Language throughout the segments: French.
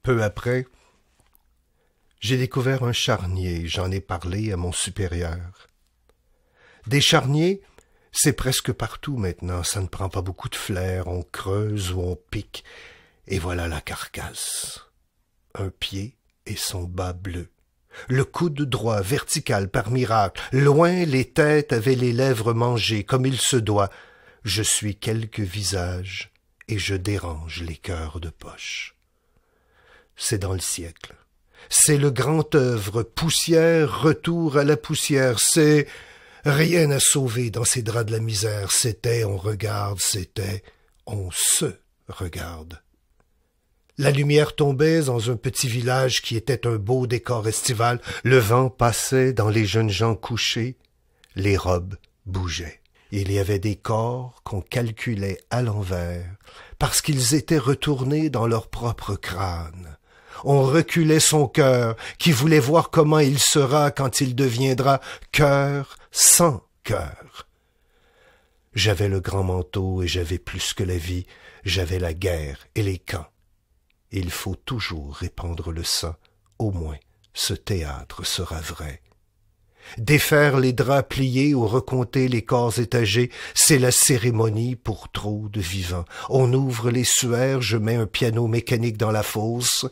Peu après, j'ai découvert un charnier, j'en ai parlé à mon supérieur. Des charniers, c'est presque partout maintenant, ça ne prend pas beaucoup de flair, on creuse ou on pique, et voilà la carcasse. Un pied et son bas bleu. Le coude droit, vertical, par miracle. Loin, les têtes avaient les lèvres mangées, comme il se doit. Je suis quelques visages, et je dérange les cœurs de poche. C'est dans le siècle. C'est le grand œuvre, poussière, retour à la poussière. C'est rien à sauver dans ces draps de la misère. C'était on regarde, c'était on se regarde. La lumière tombait dans un petit village qui était un beau décor estival. Le vent passait dans les jeunes gens couchés. Les robes bougeaient. Il y avait des corps qu'on calculait à l'envers parce qu'ils étaient retournés dans leur propre crâne. On reculait son cœur qui voulait voir comment il sera quand il deviendra cœur sans cœur. J'avais le grand manteau et j'avais plus que la vie, j'avais la guerre et les camps. Il faut toujours répandre le sang, au moins ce théâtre sera vrai. Défaire les draps pliés ou recompter les corps étagés, c'est la cérémonie pour trop de vivants. On ouvre les suaires, je mets un piano mécanique dans la fosse.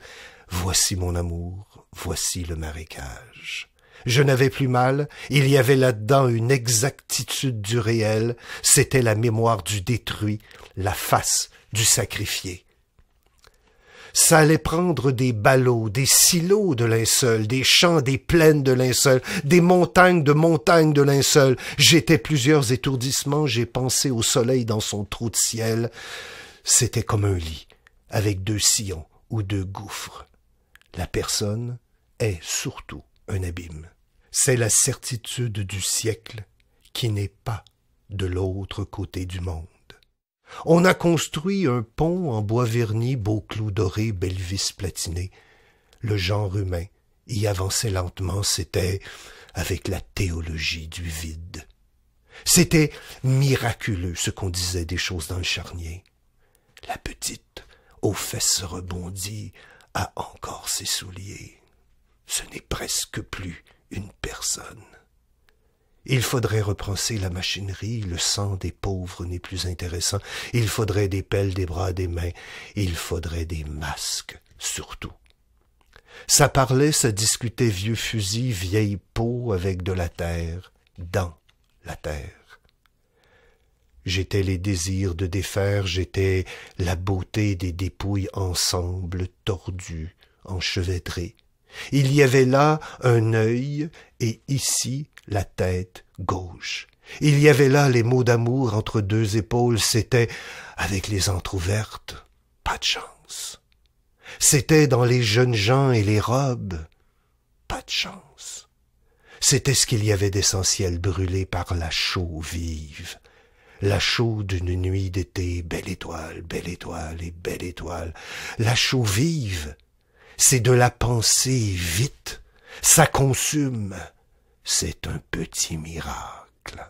Voici mon amour, voici le marécage. Je n'avais plus mal, il y avait là-dedans une exactitude du réel, c'était la mémoire du détruit, la face du sacrifié. Ça allait prendre des ballots, des silos de linceul, des champs, des plaines de linceul, des montagnes de linceul. J'étais plusieurs étourdissements, j'ai pensé au soleil dans son trou de ciel. C'était comme un lit, avec 2 sillons ou 2 gouffres. La personne est surtout un abîme. C'est la certitude du siècle qui n'est pas de l'autre côté du monde. On a construit un pont en bois verni, beaux clous dorés, belle vis platinée. Le genre humain y avançait lentement, c'était avec la théologie du vide. C'était miraculeux ce qu'on disait des choses dans le charnier. La petite, aux fesses rebondies, a encore ses souliers. Ce n'est presque plus une personne. Il faudrait repenser la machinerie, le sang des pauvres n'est plus intéressant. Il faudrait des pelles, des bras, des mains. Il faudrait des masques, surtout. Ça parlait, ça discutait vieux fusil, vieille peau avec de la terre, dans la terre. J'étais les désirs de défaire, j'étais la beauté des dépouilles ensemble, tordues, enchevêtrées. Il y avait là un œil et ici la tête gauche. Il y avait là les mots d'amour entre 2 épaules, c'était avec les entr'ouvertes, pas de chance. C'était dans les jeunes gens et les robes, pas de chance. C'était ce qu'il y avait d'essentiel brûlé par la chaux vive. La chaux d'une nuit d'été, belle étoile et belle étoile. La chaux vive, c'est de la pensée vite, ça consume, c'est un petit miracle.